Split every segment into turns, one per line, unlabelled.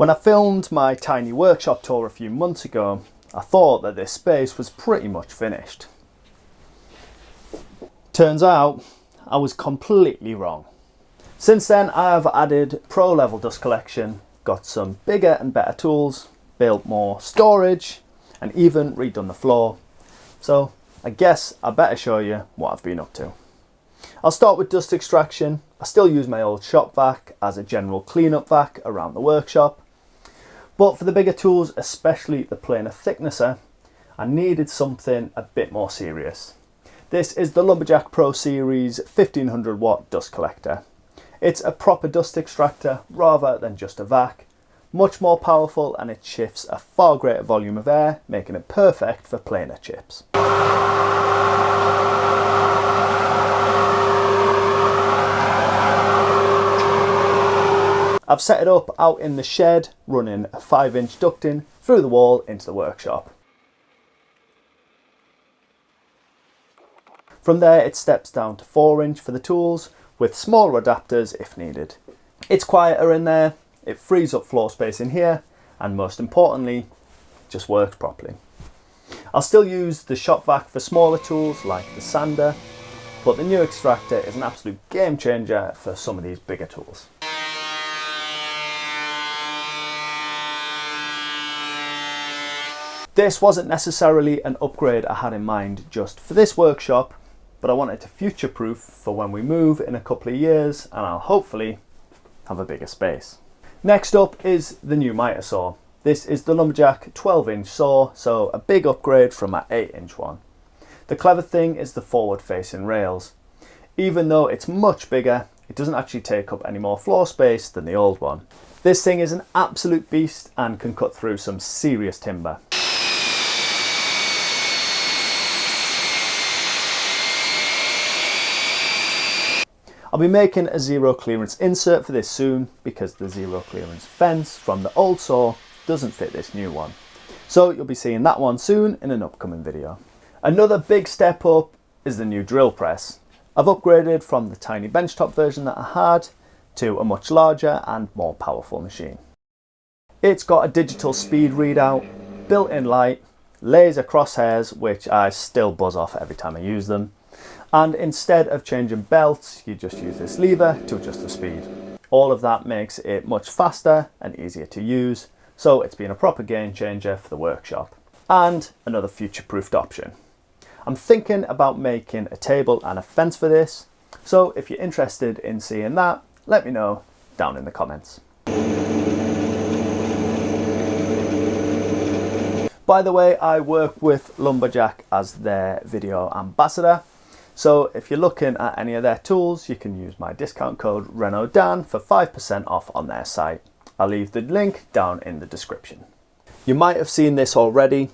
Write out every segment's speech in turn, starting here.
When I filmed my tiny workshop tour a few months ago, I thought that this space was pretty much finished. Turns out, I was completely wrong. Since then, I have added pro level dust collection, got some bigger and better tools, built more storage, and even redone the floor. So I guess I better show you what I've been up to. I'll start with dust extraction. I still use my old shop vac as a general cleanup vac around the workshop. But for the bigger tools, especially the planer thicknesser, I needed something a bit more serious. This is the Lumberjack Pro Series 1500 watt dust collector. It's a proper dust extractor rather than just a vac. Much more powerful, and it shifts a far greater volume of air, making it perfect for planer chips. I've set it up out in the shed, running a 5-inch ducting through the wall into the workshop. From there it steps down to 4-inch for the tools, with smaller adapters if needed. It's quieter in there, it frees up floor space in here, and most importantly, just works properly. I'll still use the shop vac for smaller tools like the sander, but the new extractor is an absolute game changer for some of these bigger tools. This wasn't necessarily an upgrade I had in mind just for this workshop, but I wanted to future-proof for when we move in a couple of years, and I'll hopefully have a bigger space. Next up is the new Mitre saw. This is the Lumberjack 12-inch saw, so a big upgrade from my 8-inch one. The clever thing is the forward-facing rails. Even though it's much bigger, it doesn't actually take up any more floor space than the old one. This thing is an absolute beast and can cut through some serious timber. I'll be making a zero clearance insert for this soon because the zero clearance fence from the old saw doesn't fit this new one. So you'll be seeing that one soon in an upcoming video. Another big step up is the new drill press. I've upgraded from the tiny benchtop version that I had to a much larger and more powerful machine. It's got a digital speed readout, built-in light, laser crosshairs which I still buzz off every time I use them. And instead of changing belts, you just use this lever to adjust the speed. All of that makes it much faster and easier to use, so it's been a proper game changer for the workshop. And another future-proofed option. I'm thinking about making a table and a fence for this, so if you're interested in seeing that, let me know down in the comments. By the way, I work with Lumberjack as their video ambassador. So if you're looking at any of their tools, you can use my discount code RENODAN for 5% off on their site. I'll leave the link down in the description. You might have seen this already.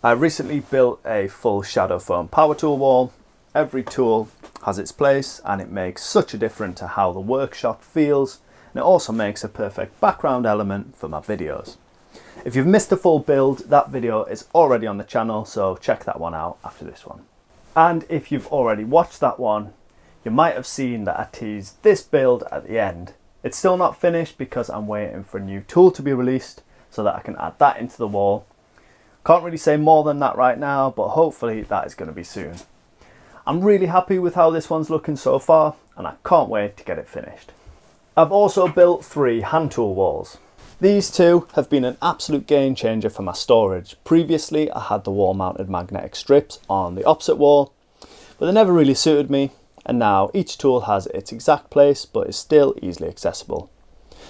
I recently built a full shadow foam power tool wall. Every tool has its place and it makes such a difference to how the workshop feels, and it also makes a perfect background element for my videos. If you've missed the full build, that video is already on the channel, so check that one out after this one. And if you've already watched that one, you might have seen that I teased this build at the end. It's still not finished because I'm waiting for a new tool to be released so that I can add that into the wall. Can't really say more than that right now, but hopefully that is going to be soon. I'm really happy with how this one's looking so far, and I can't wait to get it finished. I've also built 3 hand tool walls. These two have been an absolute game changer for my storage. Previously I had the wall mounted magnetic strips on the opposite wall, but they never really suited me, and now each tool has its exact place but is still easily accessible.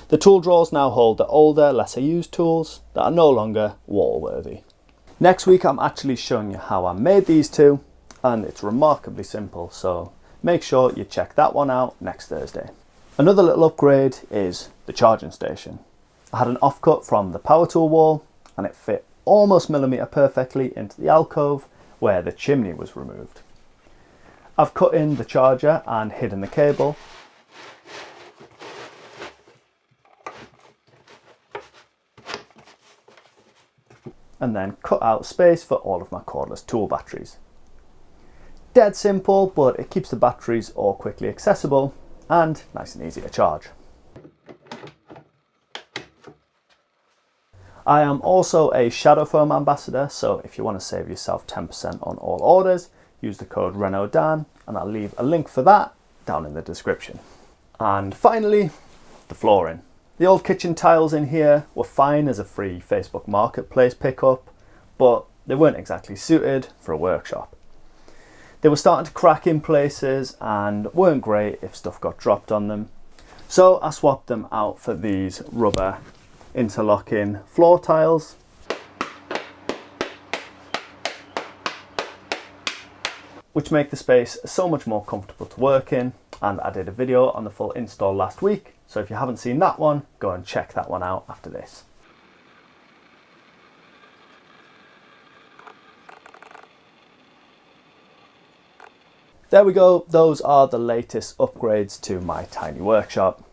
The tool drawers now hold the older, lesser used tools that are no longer wall worthy. Next week I'm actually showing you how I made these two, and it's remarkably simple, so make sure you check that one out next Thursday. Another little upgrade is the charging station. I had an offcut from the power tool wall and it fit almost millimetre perfectly into the alcove where the chimney was removed. I've cut in the charger and hidden the cable. And then cut out space for all of my cordless tool batteries. Dead simple, but it keeps the batteries all quickly accessible and nice and easy to charge. I am also a Shadow Foam ambassador, so if you want to save yourself 10% on all orders, use the code RENODAN, and I'll leave a link for that down in the description. And finally, the flooring. The old kitchen tiles in here were fine as a free Facebook Marketplace pickup, but they weren't exactly suited for a workshop. They were starting to crack in places and weren't great if stuff got dropped on them. So I swapped them out for these rubber interlocking floor tiles. Which make the space so much more comfortable to work in, and I did a video on the full install last week, so if you haven't seen that one, go and check that one out after this. There we go, those are the latest upgrades to my tiny workshop.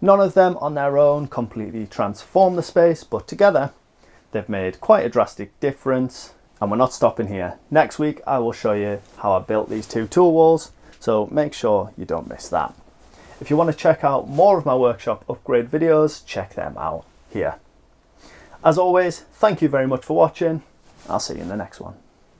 None of them on their own completely transform the space, but together they've made quite a drastic difference. And we're not stopping here. Next week I will show you how I built these two tool walls, so make sure you don't miss that. If you want to check out more of my workshop upgrade videos, check them out here. As always, thank you very much for watching. I'll see you in the next one.